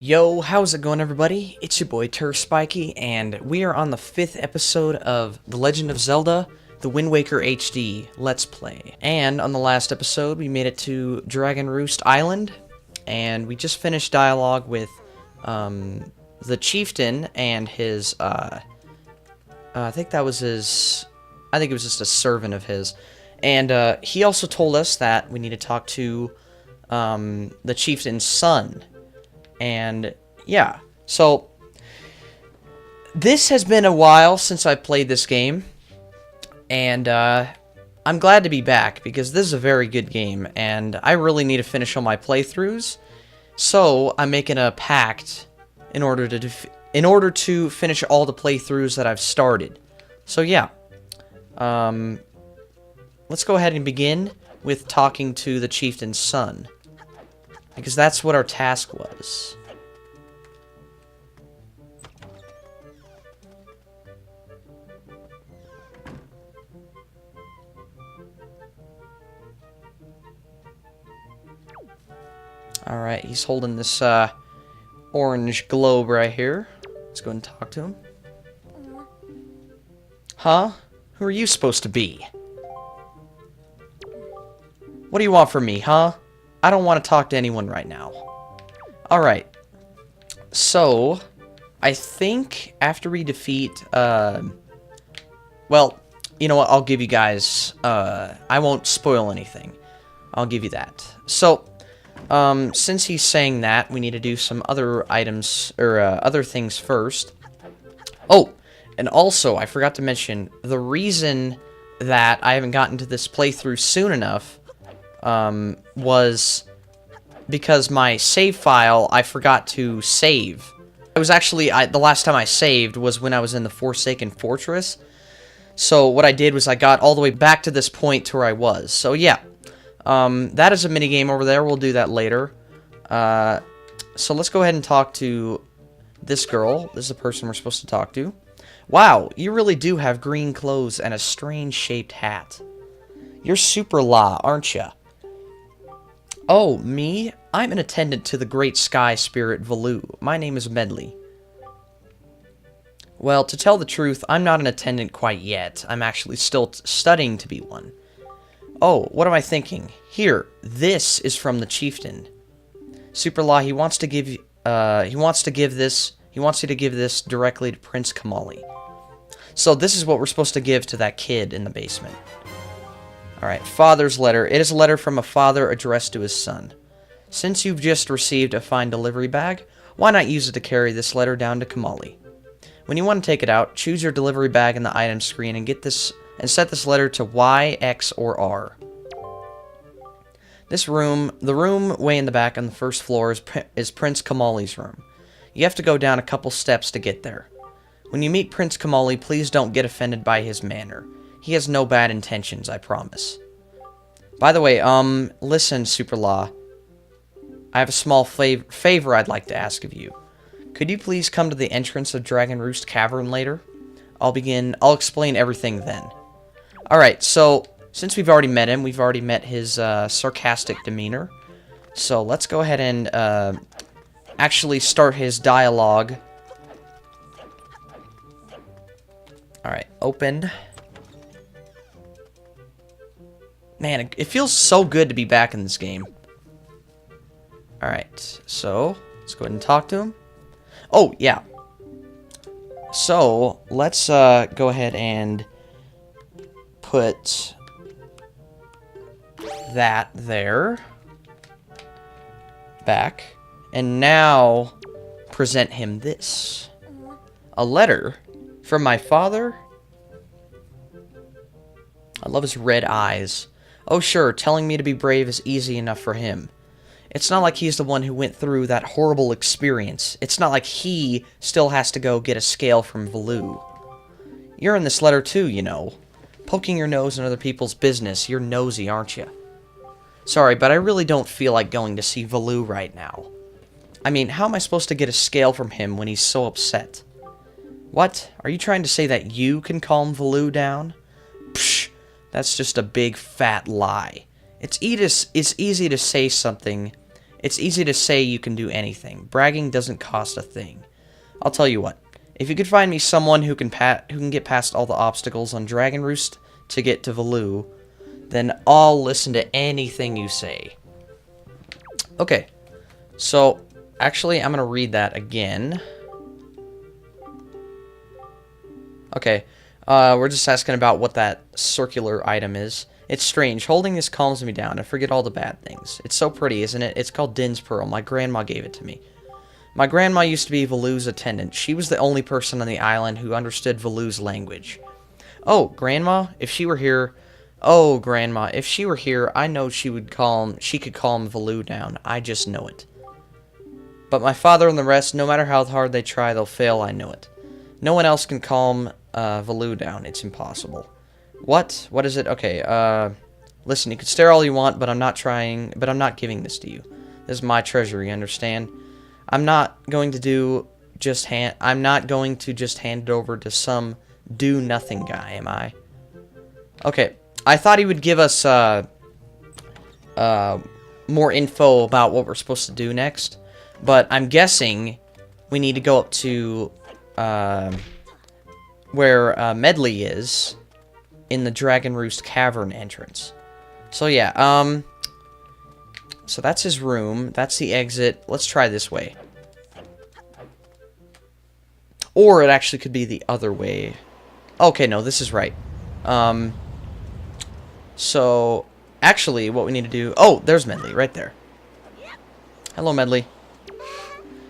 Yo, how's it going, everybody? It's your boy Spiky, and we are on the 5th episode of The Legend of Zelda, the Windwaker HD Let's Play. And on the last episode, we made it to Dragon Roost Island, and we just finished dialogue with the chieftain and his, I think that was his, I think it was just a servant of his. And he also told us that we need to talk to the Chieftains Son. And yeah, so this has been a while since I played this game, and I'm glad to be back because this is a very good game, and I really need to finish all my playthroughs. So I'm making a pact in order to finish all the playthroughs that I've started. So yeah, let's go ahead and begin with talking to the Chieftain's son, because that's what our task was. Alright, he's holding this orange globe right here. Let's go and talk to him. Huh? Who are you supposed to be? What do you want from me, huh? I don't want to talk to anyone right now. Alright. So, I think after we defeat, well, you know what, I'll give you guys, I won't spoil anything. I'll give you that. So, since he's saying that, we need to do some other items, or, other things first. Oh, and also, I forgot to mention, the reason that I haven't gotten to this playthrough soon enough was because my save file, I forgot to save. It was actually, the last time I saved was when I was in the Forsaken Fortress. So what I did was I got all the way back to this point to where I was. So yeah, that is a minigame over there. We'll do that later. So let's go ahead and talk to this girl. This is the person we're supposed to talk to. Wow, you really do have green clothes and a strange-shaped hat. You're super La, aren't ya? Oh, me? I'm an attendant to the great sky spirit Valoo. My name is Medley. Well, to tell the truth, I'm not an attendant quite yet. I'm actually still studying to be one. Oh, what am I thinking? Here, this is from the chieftain. Super Law, he wants you to give this directly to Prince Kamali. So this is what we're supposed to give to that kid in the basement. Alright, father's letter. It is a letter from a father addressed to his son. Since you've just received a fine delivery bag, why not use it to carry this letter down to Kamali? When you want to take it out, choose your delivery bag in the item screen and set this letter to Y, X, or R. The room way in the back on the first floor is Prince Kamali's room. You have to go down a couple steps to get there. When you meet Prince Kamali, please don't get offended by his manner. He has no bad intentions, I promise. By the way, listen, Super Law. I have a small favor I'd like to ask of you. Could you please come to the entrance of Dragon Roost Cavern later? I'll explain everything then. Alright, so, since we've already met him, we've already met his, sarcastic demeanor. So, let's go ahead and, actually start his dialogue. Alright, open. Man, it feels so good to be back in this game. Alright, so, let's go ahead and talk to him. Oh, yeah. So, let's go ahead and put that there. Back. And now, present him this. A letter from my father? I love his red eyes. Oh sure, telling me to be brave is easy enough for him. It's not like he's the one who went through that horrible experience. It's not like he still has to go get a scale from Valoo. You're in this letter too, you know. Poking your nose in other people's business, you're nosy, aren't you? Sorry, but I really don't feel like going to see Valoo right now. I mean, how am I supposed to get a scale from him when he's so upset? What? Are you trying to say that you can calm Valoo down? Psh! That's just a big fat lie. It's easy to say something It's easy to say you can do anything. Bragging doesn't cost a thing. I'll tell you what. If you could find me someone who can get past all the obstacles on Dragon Roost to get to Valoo, then I'll listen to anything you say. Okay. So, actually, I'm going to read that again. Okay. We're just asking about what that circular item is. It's strange. Holding this calms me down. I forget all the bad things. It's so pretty, isn't it? It's called Din's Pearl. My grandma gave it to me. My grandma used to be Valoo's attendant. She was the only person on the island who understood Valoo's language. Oh, Grandma, if she were here... Oh, Grandma, if she were here, I know she could calm Valoo down. I just know it. But my father and the rest, no matter how hard they try, they'll fail, I know it. No one else can calm Valoo down. It's impossible. What? What is it? Okay, listen, you can stare all you want, but I'm not giving this to you. This is my treasure, you understand? I'm not going to just hand it over to some do-nothing guy, am I? Okay, I thought he would give us, more info about what we're supposed to do next, but I'm guessing we need to go up to, where, Medley is, in the Dragon Roost Cavern entrance. So yeah, so that's his room, that's the exit. Let's try this way. Or it actually could be the other way. Okay, no, this is right. So, actually, what we need to do... Oh, there's Medley, right there. Hello, Medley.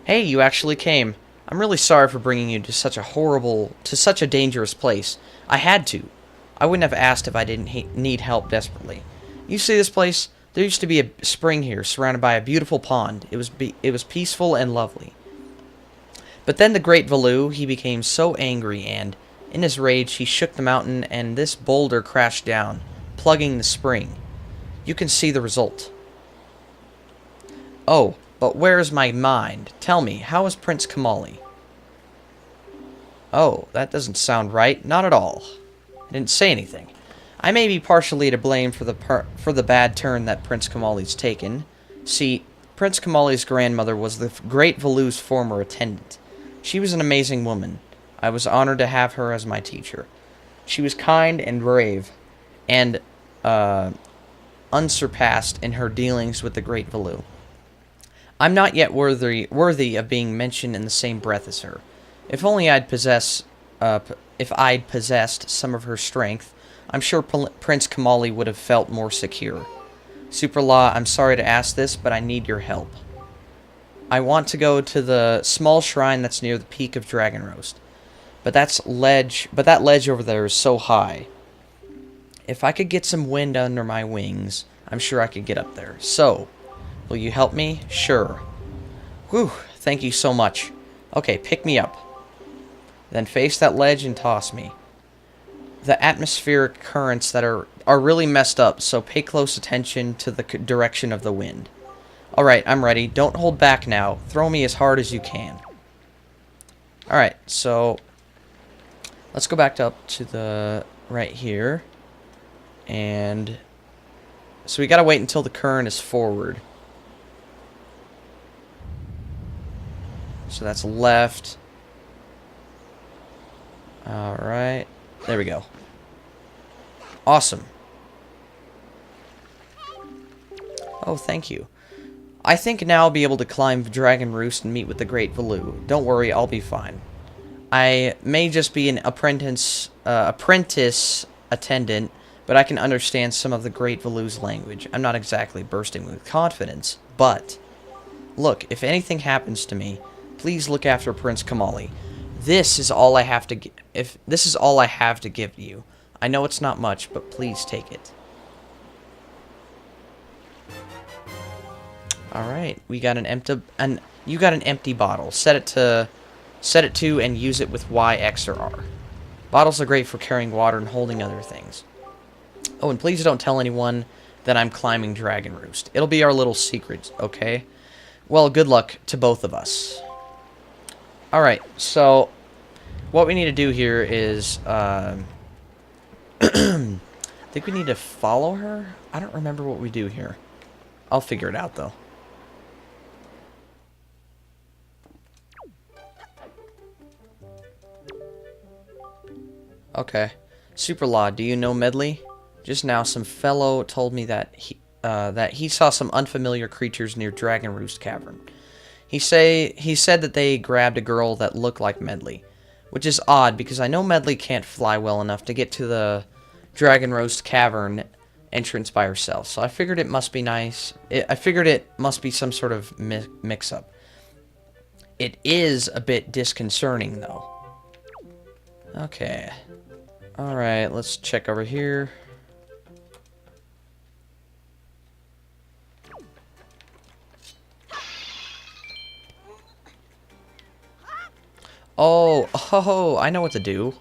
Hey, you actually came. I'm really sorry for bringing you to such a dangerous place. I had to. I wouldn't have asked if I didn't need help desperately. You see this place? There used to be a spring here, surrounded by a beautiful pond. It was peaceful and lovely. But then the great Valoo, he became so angry and, in his rage, he shook the mountain and this boulder crashed down, plugging the spring. You can see the result. Oh, but where is my mind? Tell me, how is Prince Kamali? Oh, that doesn't sound right. Not at all. I didn't say anything. I may be partially to blame for the bad turn that Prince Kamali's taken. See, Prince Kamali's grandmother was the great Valoo's former attendant. She was an amazing woman. I was honored to have her as my teacher. She was kind and brave, and unsurpassed in her dealings with the great Valoo. I'm not yet worthy of being mentioned in the same breath as her. If only if I'd possessed some of her strength, I'm sure Prince Kamali would have felt more secure. Superlaw, I'm sorry to ask this, but I need your help. I want to go to the small shrine that's near the peak of Dragon Roost. But that ledge over there is so high. If I could get some wind under my wings, I'm sure I could get up there. So, will you help me? Sure. Whew, thank you so much. Okay, pick me up. Then face that ledge and toss me. The atmospheric currents that are really messed up, so pay close attention to the direction of the wind. Alright, I'm ready. Don't hold back now. Throw me as hard as you can. Alright, so let's go back up to the right here. And so we gotta wait until the current is forward. So that's left. Alright. There we go. Awesome. Oh, thank you. I think now I'll be able to climb Dragon Roost and meet with the great Valoo. Don't worry, I'll be fine. I may just be an apprentice attendant, but I can understand some of the great Valoo's language. I'm not exactly bursting with confidence, but look, if anything happens to me, please look after Prince Kamali. This is all I have to give you. I know it's not much, but please take it. All right, we got you got an empty bottle. Set it to and use it with Y, X, or R. Bottles are great for carrying water and holding other things. Oh, and please don't tell anyone that I'm climbing Dragon Roost. It'll be our little secret, okay? Well, good luck to both of us. Alright, so what we need to do here is, I think we need to follow her? I don't remember what we do here. I'll figure it out, though. Okay. Super Law, do you know Medley? Just now, some fellow told me that he saw some unfamiliar creatures near Dragon Roost Cavern. He said that they grabbed a girl that looked like Medley, which is odd because I know Medley can't fly well enough to get to the Dragon Roost Cavern entrance by herself. So I figured it must be nice. I figured it must be some sort of mix-up. It is a bit disconcerting, though. Okay. Alright, let's check over here. Oh, I know what to do.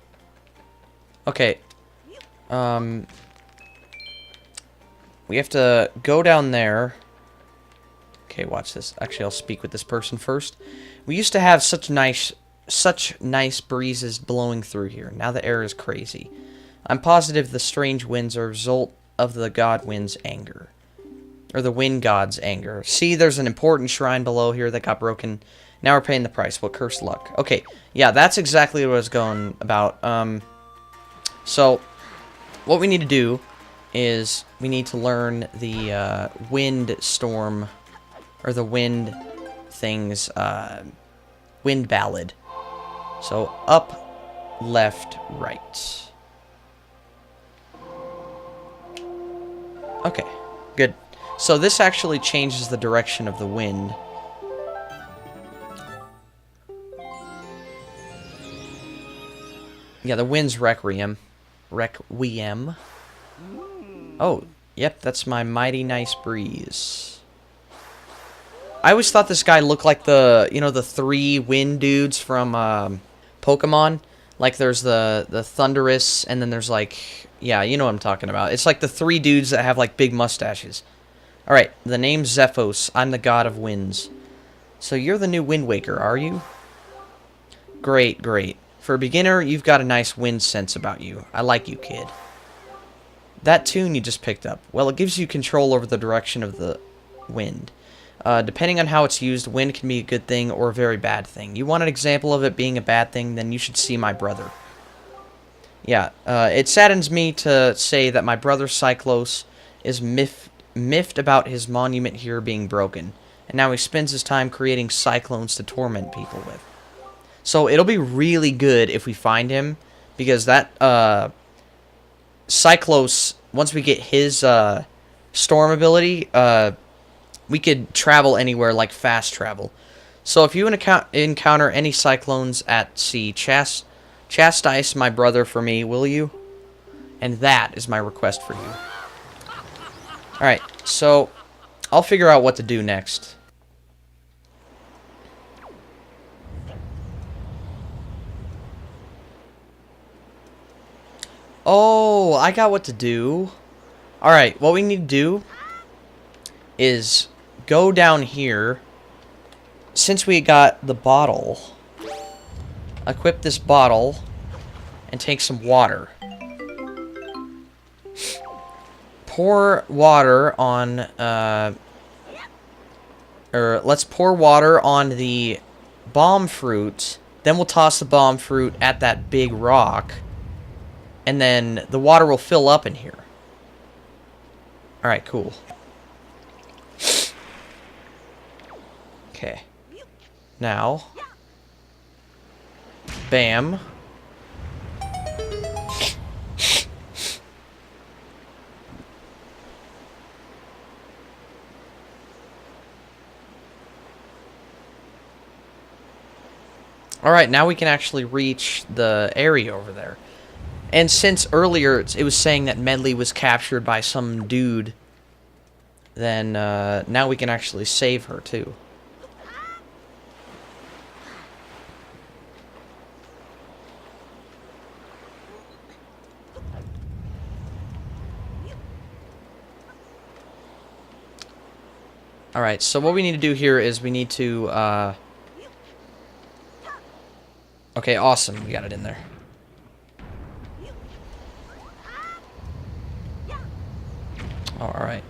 Okay. We have to go down there. Okay, watch this. Actually, I'll speak with this person first. We used to have such nice breezes blowing through here. Now the air is crazy. I'm positive the strange winds are a result of the god wind's anger. Or the wind god's anger. See, there's an important shrine below here that got broken. Now we're paying the price. What cursed luck. Okay, yeah, that's exactly what I was going about. So, what we need to do is we need to learn the wind storm, or the wind things, wind ballad. So, up, left, right. Okay, good. So this actually changes the direction of the wind. Yeah, the wind's Requiem. Requiem. Oh, yep, that's my mighty nice breeze. I always thought this guy looked like the, you know, the 3 wind dudes from Pokemon. Like there's the Thunderous, and then there's like, yeah, you know what I'm talking about. It's like the 3 dudes that have like big mustaches. Alright, the name's Zephos. I'm the god of winds. So you're the new Windwaker, are you? Great, great. For a beginner, you've got a nice wind sense about you. I like you, kid. That tune you just picked up, well, it gives you control over the direction of the wind. Depending on how it's used, wind can be a good thing or a very bad thing. You want an example of it being a bad thing, then you should see my brother. Yeah, it saddens me to say that my brother Cyclos is miffed about his monument here being broken, and now he spends his time creating cyclones to torment people with. So it'll be really good if we find him, because that Cyclos, once we get his storm ability, we could travel anywhere like fast travel. So if you encounter any cyclones at sea, chastise my brother for me, will you? And that is my request for you. Alright, so I'll figure out what to do next. Oh, I got what to do. Alright, what we need to do is go down here. Since we got the bottle, equip this bottle and take some water. Pour water on, let's pour water on the bomb fruit. Then we'll toss the bomb fruit at that big rock. And then the water will fill up in here. Alright, cool. Okay. Now. Bam. Alright, now we can actually reach the area over there. And since earlier it was saying that Medley was captured by some dude, then now we can actually save her too. Alright, so what we need to do here is we need to, okay, awesome, we got it in there. Oh, alright.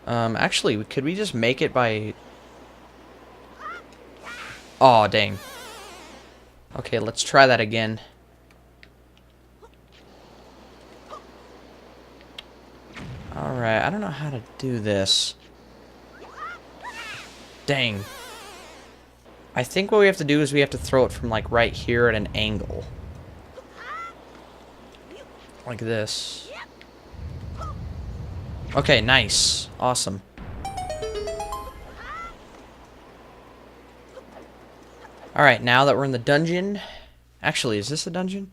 Actually, could we just make it by... Aw, dang. Okay, let's try that again. Alright, I don't know how to do this. Dang. I think what we have to do is we have to throw it from, like, right here at an angle. Like this. Okay, nice. Awesome. Alright, now that we're in the dungeon... Actually, is this a dungeon?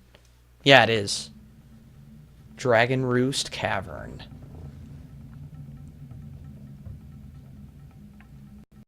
Yeah, it is. Dragon Roost Cavern.